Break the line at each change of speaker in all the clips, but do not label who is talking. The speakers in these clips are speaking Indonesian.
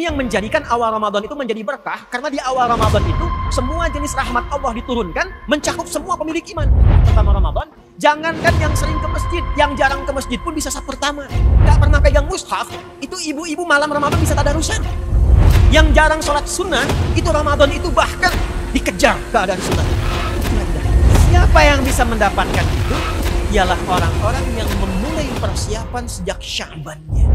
Ini yang menjadikan awal Ramadan itu menjadi berkah, karena di awal Ramadan itu semua jenis rahmat Allah diturunkan, mencakup semua pemilik iman. Pertama Ramadan, jangankan yang sering ke masjid, yang jarang ke masjid pun bisa saat pertama. Gak pernah pegang mushaf, itu ibu-ibu malam Ramadan bisa tadarusan. Yang jarang sholat sunnah, itu Ramadan itu bahkan dikejar keadaan sunnah. Siapa yang bisa mendapatkan itu? Ialah orang-orang yang memulai persiapan sejak Sya'bannya.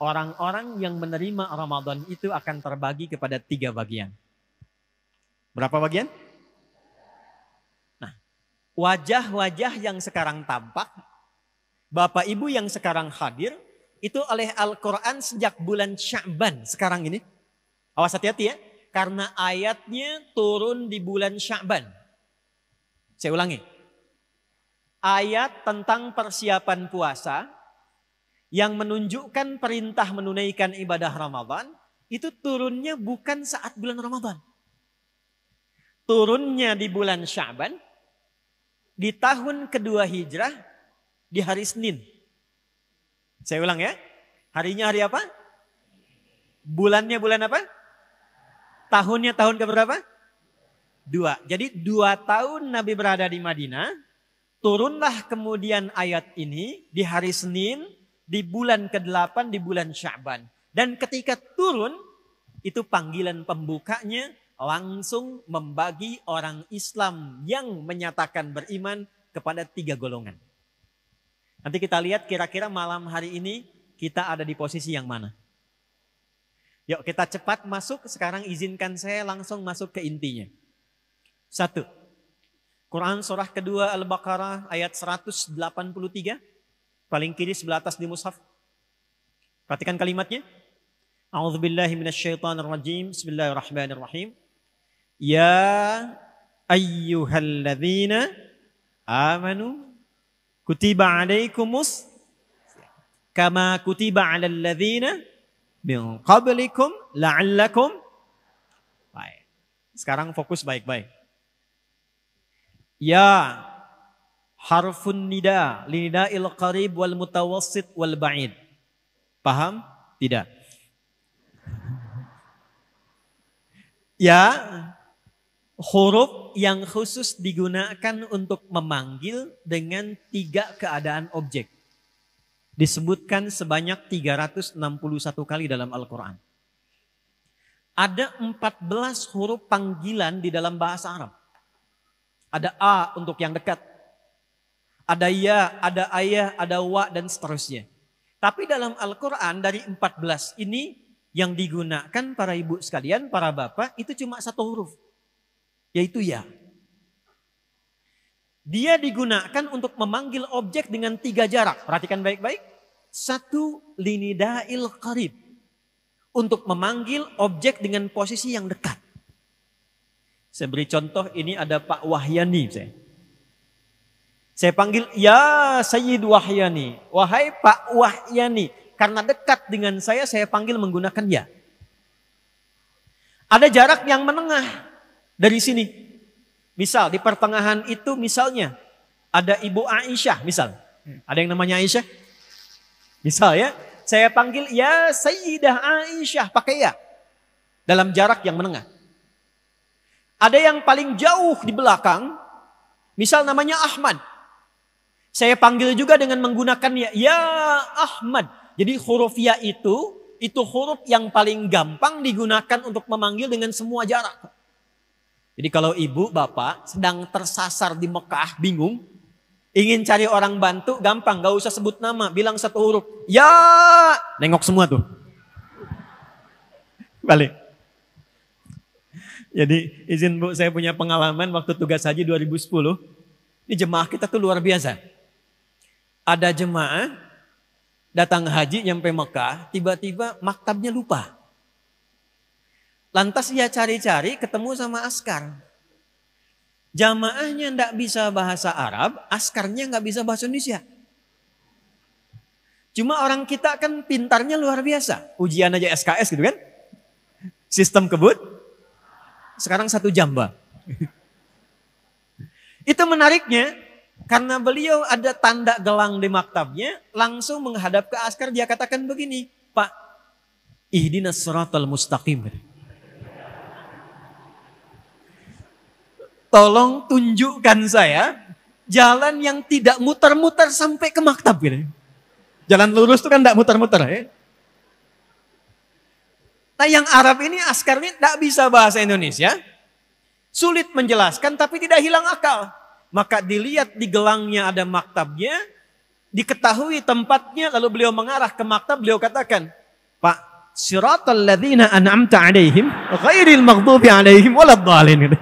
Orang-orang yang menerima Ramadan itu akan terbagi kepada 3 bagian. Berapa bagian? Nah, wajah-wajah yang sekarang tampak, Bapak Ibu yang sekarang hadir, itu oleh Al-Quran sejak bulan Sya'ban sekarang ini. Awas hati-hati ya, karena ayatnya turun di bulan Sya'ban. Saya ulangi. Ayat tentang persiapan puasa yang menunjukkan perintah menunaikan ibadah Ramadan, itu turunnya bukan saat bulan Ramadan. Turunnya di bulan Sya'ban, di tahun kedua Hijrah, di hari Senin. Saya ulang ya, harinya hari apa? Bulannya bulan apa? Tahunnya tahun keberapa? 2. Jadi 2 tahun Nabi berada di Madinah, turunlah kemudian ayat ini di hari Senin, di bulan ke-8 di bulan Sya'ban. Dan ketika turun, itu panggilan pembukanya langsung membagi orang Islam yang menyatakan beriman kepada 3 golongan. Nanti kita lihat kira-kira malam hari ini kita ada di posisi yang mana. Yuk kita cepat masuk, sekarang izinkan saya langsung masuk ke intinya. 1. Quran surah kedua Al-Baqarah ayat 183. Paling kiri sebelah atas di mushaf. Perhatikan kalimatnya. A'udzubillahi minasyaitonirrajim. Bismillahirrahmanirrahim. Ya ayyuhalladzina amanu kutiba alaikumus kama kutiba alal ladzina min qablikum la'allakum. Baik. Sekarang fokus baik-baik. Ya harfun nida, linida'il qarib wal mutawassit wal ba'id. Paham? Tidak. Ya, huruf yang khusus digunakan untuk memanggil dengan 3 keadaan objek. Disebutkan sebanyak 361 kali dalam Al-Quran. Ada 14 huruf panggilan di dalam bahasa Arab. Ada A untuk yang dekat. Ada ya, ada ayah, ada wa, dan seterusnya. Tapi dalam Al-Quran dari 14 ini yang digunakan para ibu sekalian, para bapak, itu cuma 1 huruf. Yaitu ya. Dia digunakan untuk memanggil objek dengan 3 jarak. Perhatikan baik-baik. 1, linida'il qarib. Untuk memanggil objek dengan posisi yang dekat. Saya beri contoh, ini ada Pak Wahyani. Saya panggil, ya Sayyid Wahyani. Wahai Pak Wahyani. Karena dekat dengan saya panggil menggunakan ya. Ada jarak yang menengah dari sini. Misal di pertengahan itu misalnya ada Ibu Aisyah misal. Ada yang namanya Aisyah? Misal ya, saya panggil ya Sayyidah Aisyah pakai ya. Dalam jarak yang menengah. Ada yang paling jauh di belakang, misal namanya Ahmad. Saya panggil juga dengan menggunakan ya Ahmad. Jadi huruf ya itu huruf yang paling gampang digunakan untuk memanggil dengan semua jarak. Jadi kalau ibu bapak sedang tersasar di Mekah, bingung, ingin cari orang bantu, gampang, gak usah sebut nama, bilang 1 huruf. Ya, nengok semua tuh. Balik. Jadi izin Bu, saya punya pengalaman waktu tugas haji 2010. Ini jemaah kita tuh luar biasa. Ada jemaah datang haji nyampe Mekah, tiba-tiba maktabnya lupa. Lantas ia cari-cari ketemu sama askar. Jamaahnya ndak bisa bahasa Arab, askarnya nggak bisa bahasa Indonesia. Cuma orang kita kan pintarnya luar biasa. Ujian aja SKS gitu kan. Sistem kebut. Sekarang 1 jam, Bang. Itu menariknya. Karena beliau ada tanda gelang di maktabnya, langsung menghadap ke askar, dia katakan begini, Pak, ihdinas siratal mustaqim. Tolong tunjukkan saya jalan yang tidak muter-muter sampai ke maktab. Jalan lurus itu kan tidak muter-muter. Ya? Nah yang Arab ini, askar ini tidak bisa bahasa Indonesia. Sulit menjelaskan tapi tidak hilang akal. Maka dilihat di gelangnya ada maktabnya. Diketahui tempatnya lalu beliau mengarah ke maktab. Beliau katakan, Pak, siratal ladzina an'amta alaihim ghairil maghdubi alaihim waladhdallin.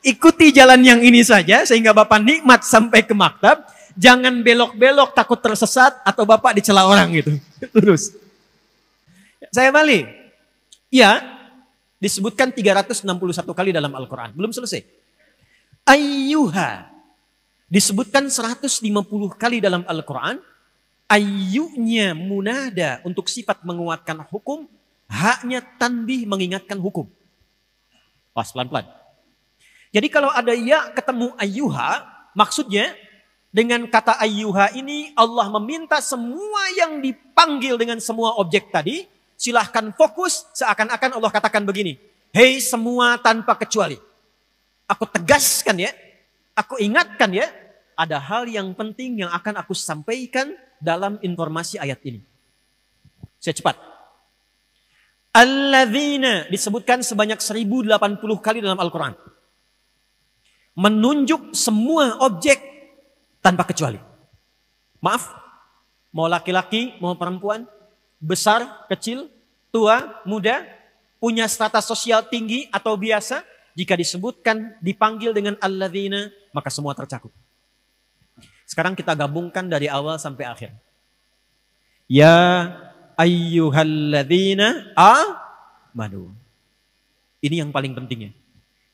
Ikuti jalan yang ini saja sehingga Bapak nikmat sampai ke maktab. Jangan belok-belok takut tersesat atau Bapak dicela orang gitu. Terus. Saya balik. Ya, disebutkan 361 kali dalam Al-Quran. Belum selesai. Ayyuha. Disebutkan 150 kali dalam Al-Quran. Ayyunya munada untuk sifat menguatkan hukum. Haknya tanbih mengingatkan hukum. Pas pelan-pelan. Jadi kalau ada ya ketemu ayyuha, maksudnya dengan kata ayyuha ini Allah meminta semua yang dipanggil dengan semua objek tadi, silahkan fokus seakan-akan Allah katakan begini, hei semua tanpa kecuali. Aku tegaskan ya, aku ingatkan ya, ada hal yang penting yang akan aku sampaikan dalam informasi ayat ini. Saya cepat. Alladzina disebutkan sebanyak 1080 kali dalam Al-Quran. Menunjuk semua objek tanpa kecuali. Maaf, mau laki-laki, mau perempuan, besar, kecil, tua, muda, punya status sosial tinggi atau biasa, jika disebutkan, dipanggil dengan alladzina, maka semua tercakup. Sekarang kita gabungkan dari awal sampai akhir. Ya ayyuhalladzina amanu. Ini yang paling pentingnya.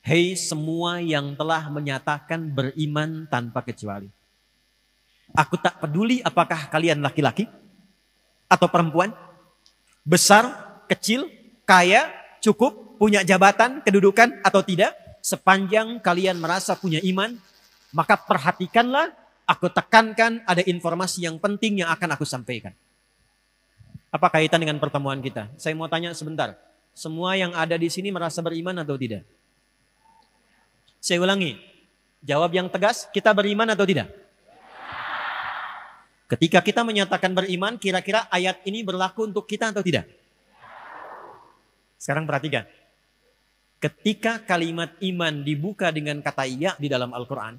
Hei semua yang telah menyatakan beriman tanpa kecuali. Aku tak peduli apakah kalian laki-laki atau perempuan, besar, kecil, kaya, cukup, punya jabatan, kedudukan atau tidak. Sepanjang kalian merasa punya iman, maka perhatikanlah, aku tekankan ada informasi yang penting yang akan aku sampaikan. Apa kaitan dengan pertemuan kita? Saya mau tanya sebentar. Semua yang ada di sini merasa beriman atau tidak? Saya ulangi, jawab yang tegas, kita beriman atau tidak? Ketika kita menyatakan beriman, kira-kira ayat ini berlaku untuk kita atau tidak? Sekarang perhatikan. Ketika kalimat iman dibuka dengan kata ya di dalam Al-Quran,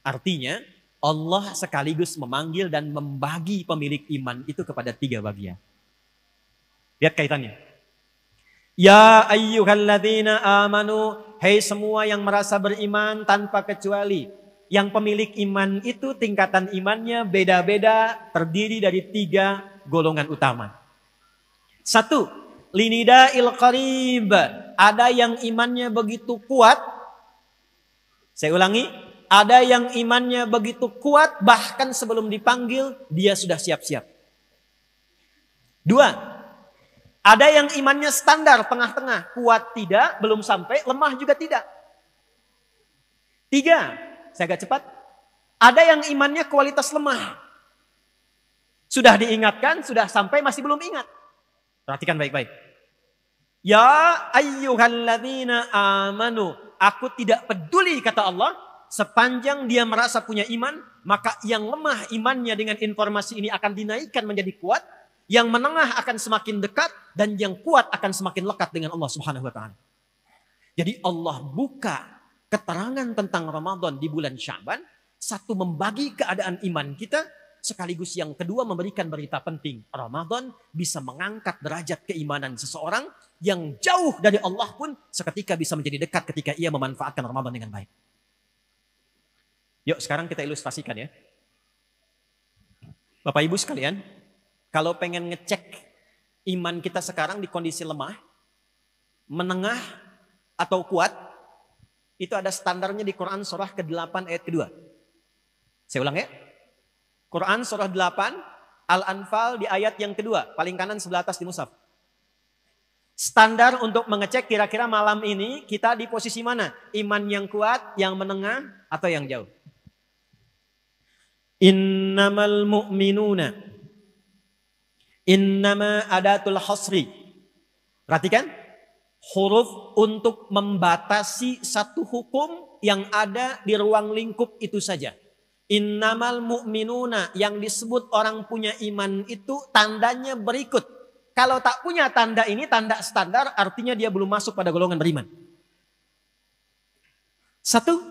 artinya Allah sekaligus memanggil dan membagi pemilik iman itu kepada 3 bagian. Lihat kaitannya. Ya ayyuhalladzina amanu, hei semua yang merasa beriman tanpa kecuali. Yang pemilik iman itu tingkatan imannya beda-beda, terdiri dari 3 golongan utama. 1, linida'il qarib, ada yang imannya begitu kuat. Saya ulangi, ada yang imannya begitu kuat bahkan sebelum dipanggil dia sudah siap-siap. 2, ada yang imannya standar, tengah-tengah. Kuat tidak, belum sampai, lemah juga tidak. 3, saya agak cepat. Ada yang imannya kualitas lemah. Sudah diingatkan, sudah sampai, masih belum ingat. Perhatikan baik-baik. Ya ayyuhalladzina amanu. Aku tidak peduli, kata Allah. Sepanjang dia merasa punya iman, maka yang lemah imannya dengan informasi ini akan dinaikkan menjadi kuat. Yang menengah akan semakin dekat dan yang kuat akan semakin lekat dengan Allah Subhanahu wa taala. Jadi Allah buka keterangan tentang Ramadan di bulan Sya'ban, 1 membagi keadaan iman kita, sekaligus yang kedua memberikan berita penting. Ramadan bisa mengangkat derajat keimanan seseorang yang jauh dari Allah pun seketika bisa menjadi dekat ketika ia memanfaatkan Ramadan dengan baik. Yuk sekarang kita ilustrasikan ya. Bapak Ibu sekalian, kalau pengen ngecek iman kita sekarang di kondisi lemah, menengah atau kuat, itu ada standarnya di Quran surah ke-8 ayat kedua. Saya ulang ya. Quran surah 8, Al-Anfal di ayat yang kedua, paling kanan sebelah atas di mushaf. Standar untuk mengecek kira-kira malam ini kita di posisi mana? Iman yang kuat, yang menengah, atau yang jauh? Innamal mu'minuna. Innama adatul hasri. Perhatikan. Huruf untuk membatasi satu hukum yang ada di ruang lingkup itu saja. Innamal mu'minuna, yang disebut orang punya iman itu tandanya berikut. Kalau tak punya tanda ini, tanda standar, artinya dia belum masuk pada golongan beriman. Satu,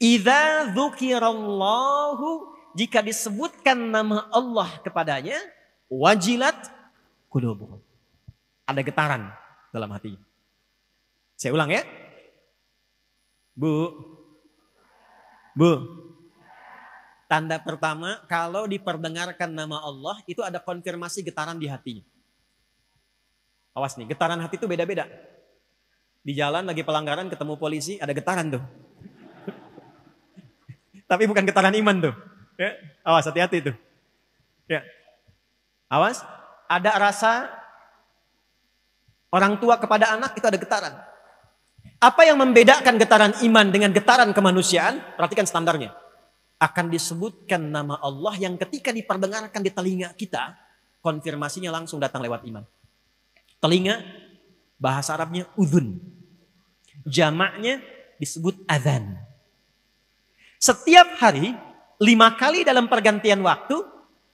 idza dzukirallahu, jika disebutkan nama Allah kepadanya, wajilat qulubuhum. Ada getaran dalam hatinya. Saya ulang ya. Bu. Tanda pertama, kalau diperdengarkan nama Allah, itu ada konfirmasi getaran di hatinya. Awas nih, getaran hati itu beda-beda. Di jalan lagi pelanggaran ketemu polisi, ada getaran tuh. Tapi bukan getaran iman tuh. Ya, awas, hati-hati tuh. Ya. Awas, ada rasa orang tua kepada anak, itu ada getaran. Apa yang membedakan getaran iman dengan getaran kemanusiaan? Perhatikan standarnya. Akan disebutkan nama Allah yang ketika diperdengarkan di telinga kita, konfirmasinya langsung datang lewat iman. Telinga, bahasa Arabnya udhun. Jamaknya disebut adhan. Setiap hari, 5 kali dalam pergantian waktu,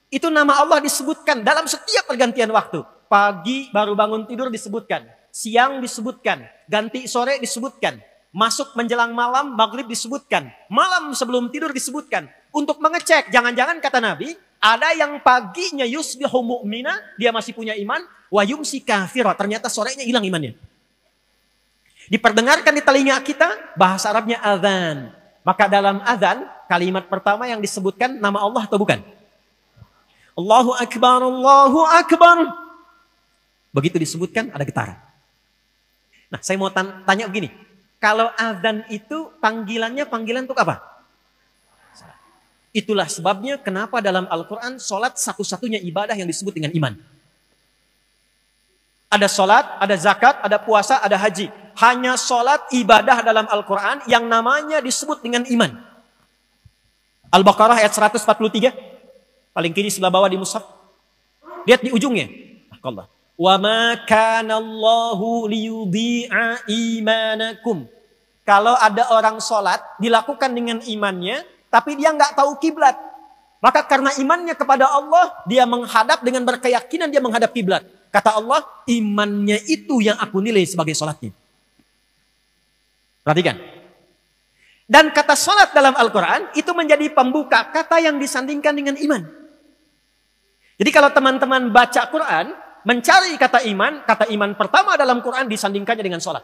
itu nama Allah disebutkan dalam setiap pergantian waktu. Pagi baru bangun tidur disebutkan. Siang disebutkan. Ganti sore disebutkan. Masuk menjelang malam, maghrib disebutkan. Malam sebelum tidur disebutkan. Untuk mengecek, jangan-jangan kata Nabi, ada yang paginya yusbihu mu'mina, dia masih punya iman, wa yumsi kafira, ternyata sorenya hilang imannya. Diperdengarkan di telinga kita, bahasa Arabnya azan. Maka dalam azan, kalimat pertama yang disebutkan nama Allah atau bukan? Allahu Akbar, Allahu Akbar. Begitu disebutkan, ada getaran. Nah, saya mau tanya begini. Kalau azan itu panggilan untuk apa? Itulah sebabnya kenapa dalam Al-Quran sholat satu-satunya ibadah yang disebut dengan iman. Ada sholat, ada zakat, ada puasa, ada haji. Hanya sholat ibadah dalam Al-Quran yang namanya disebut dengan iman. Al-Baqarah ayat 143. Paling kiri sebelah bawah di mushaf. Lihat di ujungnya. Allah. Wa ma kana Allahu liyudhi'a imanakum. Kalau ada orang sholat dilakukan dengan imannya, tapi dia nggak tahu kiblat, maka karena imannya kepada Allah, dia menghadap dengan berkeyakinan dia menghadap kiblat. Kata Allah, imannya itu yang aku nilai sebagai sholatnya. Perhatikan. Dan kata sholat dalam Al-Quran itu menjadi pembuka kata yang disandingkan dengan iman. Jadi kalau teman-teman baca Quran, mencari kata iman pertama dalam Quran disandingkannya dengan sholat.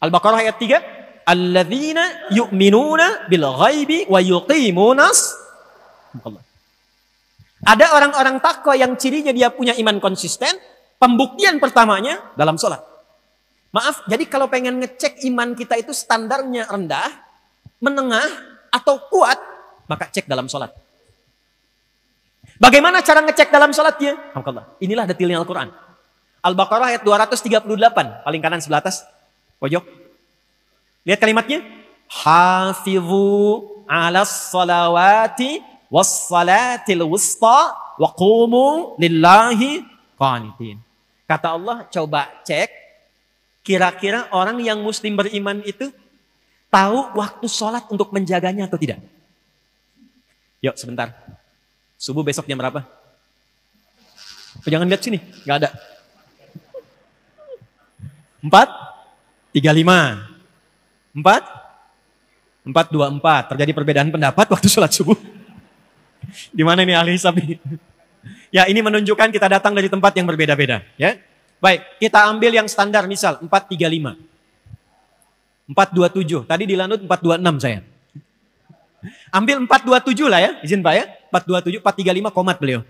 Al-Baqarah ayat 3. Alladzina yu'minuna bil ghaibi wa yuqimunas. Ada orang-orang takwa yang cirinya dia punya iman konsisten. Pembuktian pertamanya dalam sholat. Maaf, jadi kalau pengen ngecek iman kita itu standarnya rendah, menengah, atau kuat, maka cek dalam sholat. Bagaimana cara ngecek dalam sholatnya? Inilah detailnya Al-Quran. Al-Baqarah ayat 238, paling kanan sebelah atas. Pojok. Lihat kalimatnya. Hafizu 'alas salawati was salatil wusta wa qumu lillahi qanitin. Kata Allah, coba cek kira-kira orang yang muslim beriman itu tahu waktu sholat untuk menjaganya atau tidak? Yuk sebentar. Subuh besok jam berapa? Jangan lihat sini, nggak ada. 4:35. 4:24. Terjadi perbedaan pendapat waktu sholat subuh. Di mana ini ahli hisab ini? Ya, ini menunjukkan kita datang dari tempat yang berbeda-beda. Ya, baik. Kita ambil yang standar, misal 4:35, 4:27. Tadi di Lanut 4:26 saya. Ambil 4:27 lah ya, izin Pak ya. 4:27, 4:35 komat beliau.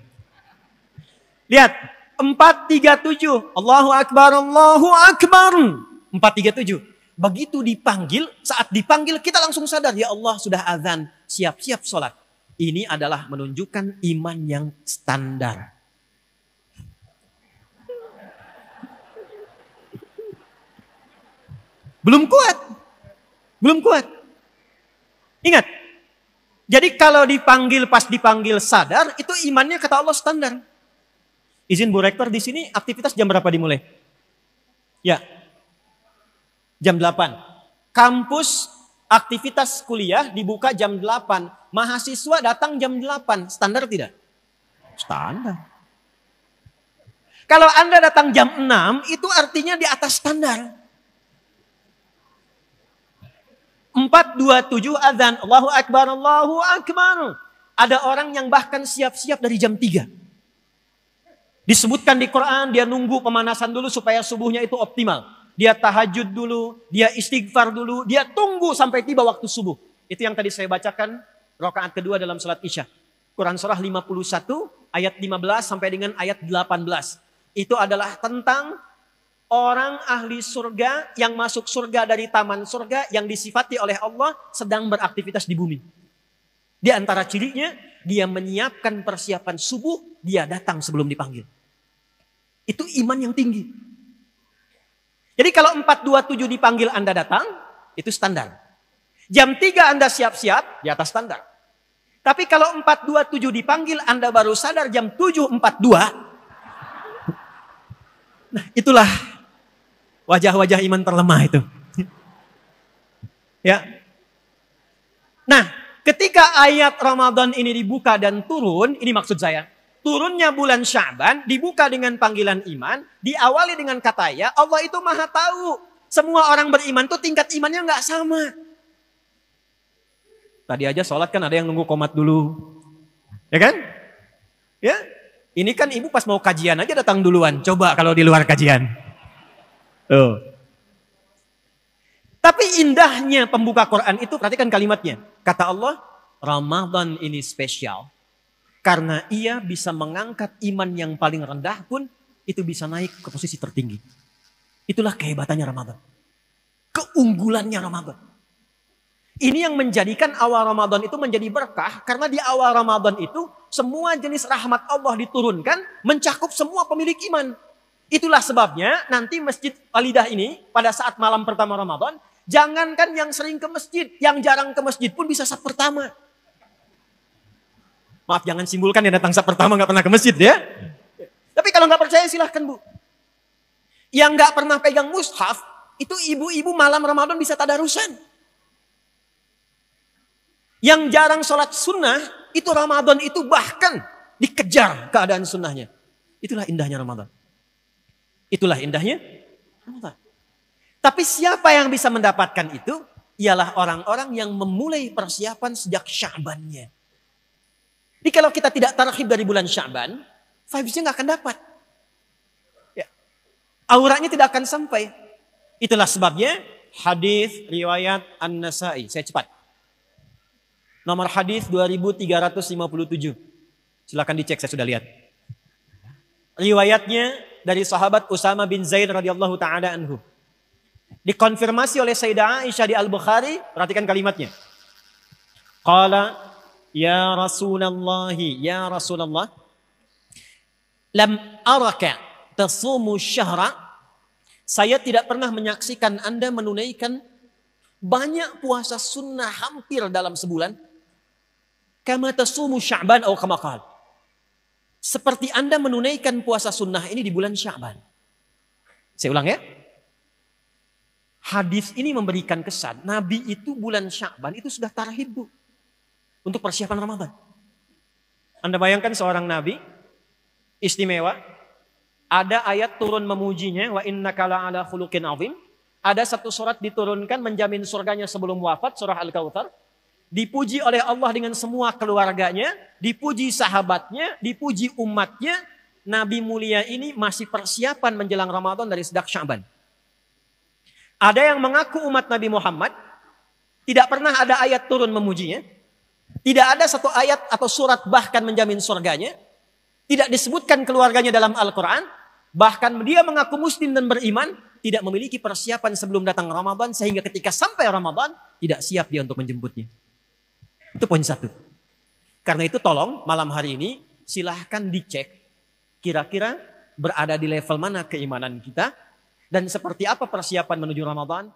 Lihat, 4:37. Allahu Akbar, Allahu Akbar. 4:37. Begitu dipanggil, saat dipanggil kita langsung sadar, ya Allah sudah azan, siap-siap sholat. Ini adalah menunjukkan iman yang standar. Belum kuat. Belum kuat. Ingat. Jadi kalau dipanggil, pas dipanggil sadar, itu imannya kata Allah standar. Izin Bu Rektor, di sini aktivitas jam berapa dimulai? Ya. Jam 8. Kampus aktivitas kuliah dibuka jam 8. Mahasiswa datang jam 8. Standar tidak? Standar. Kalau Anda datang jam 6, itu artinya di atas standar. 4:27 azan, Allahu Akbar, Allahu Akbar. Ada orang yang bahkan siap-siap dari jam 3. Disebutkan di Quran, dia nunggu pemanasan dulu supaya subuhnya itu optimal. Dia tahajud dulu, dia istighfar dulu, dia tunggu sampai tiba waktu subuh. Itu yang tadi saya bacakan, rakaat kedua dalam salat Isya. Quran surah 51, ayat 15 sampai dengan ayat 18. Itu adalah tentang orang ahli surga yang masuk surga dari taman surga yang disifati oleh Allah sedang beraktivitas di bumi. Di antara cirinya, dia menyiapkan persiapan subuh, dia datang sebelum dipanggil. Itu iman yang tinggi. Jadi kalau 4:27 dipanggil Anda datang, itu standar. Jam 3 Anda siap-siap, di atas standar. Tapi kalau 4:27 dipanggil Anda baru sadar jam 7:42, nah itulah wajah-wajah iman terlemah itu. Ya. Nah, ketika ayat Ramadan ini dibuka dan turun, ini maksud saya. Turunnya bulan Sya'ban, dibuka dengan panggilan iman, diawali dengan kata ya, Allah itu maha tahu. Semua orang beriman tuh tingkat imannya nggak sama. Tadi aja sholat kan ada yang nunggu qomat dulu. Ya kan? Ya. Ini kan ibu pas mau kajian aja datang duluan. Coba kalau di luar kajian. Tuh. Tapi indahnya pembuka Quran itu, perhatikan kalimatnya. Kata Allah, Ramadan ini spesial. Karena ia bisa mengangkat iman yang paling rendah pun, itu bisa naik ke posisi tertinggi. Itulah kehebatannya Ramadan. Keunggulannya Ramadan. Ini yang menjadikan awal Ramadan itu menjadi berkah. Karena di awal Ramadan itu, semua jenis rahmat Allah diturunkan, mencakup semua pemilik iman. Itulah sebabnya nanti Masjid Walidah ini pada saat malam pertama Ramadan, jangankan yang sering ke masjid, yang jarang ke masjid pun bisa saf pertama. Maaf, jangan simpulkan yang datang saf pertama nggak pernah ke masjid ya. Tapi kalau nggak percaya silahkan Bu. Yang nggak pernah pegang mushaf, itu ibu-ibu malam Ramadan bisa tadarusan. Yang jarang sholat sunnah, itu Ramadan itu bahkan dikejar keadaan sunnahnya. Itulah indahnya Ramadan. Itulah indahnya Ramadan. Tapi siapa yang bisa mendapatkan itu? Ialah orang-orang yang memulai persiapan sejak Sya'bannya. Jadi kalau kita tidak tarhib dari bulan Sya'ban, vibes-nya nggak akan dapat. Ya. Auranya tidak akan sampai. Itulah sebabnya hadis riwayat An-Nasa'i. Saya cepat. Nomor hadis 2357. Silakan dicek, saya sudah lihat. Riwayatnya dari sahabat Usama bin Zaid radhiyallahu taala anhu. Dikonfirmasi oleh Sayyidah Aisyah di Al-Bukhari, perhatikan kalimatnya. Qala ya Rasulullah, ya Rasulullah, lam araka tasumu syahra. Saya tidak pernah menyaksikan Anda menunaikan banyak puasa sunnah hampir dalam sebulan. Kama tasumu Sya'ban atau kama qala. Seperti Anda menunaikan puasa sunnah ini di bulan Sya'ban. Saya ulang ya. Hadis ini memberikan kesan Nabi itu bulan Sya'ban itu sudah tarhib Bu, untuk persiapan Ramadan. Anda bayangkan seorang Nabi istimewa, ada ayat turun memujinya, wa innaka la'ala khuluqin 'azim. Ada satu surat diturunkan menjamin surganya sebelum wafat, surah Al-Kautsar. Dipuji oleh Allah dengan semua keluarganya, dipuji sahabatnya, dipuji umatnya. Nabi mulia ini masih persiapan menjelang Ramadan dari sejak Sya'ban. Ada yang mengaku umat Nabi Muhammad, tidak pernah ada ayat turun memujinya. Tidak ada satu ayat atau surat bahkan menjamin surganya. Tidak disebutkan keluarganya dalam Al-Quran. Bahkan dia mengaku muslim dan beriman, tidak memiliki persiapan sebelum datang Ramadan, sehingga ketika sampai Ramadan, tidak siap dia untuk menjemputnya. Itu poin satu. Karena itu tolong malam hari ini silahkan dicek kira-kira berada di level mana keimanan kita dan seperti apa persiapan menuju Ramadan.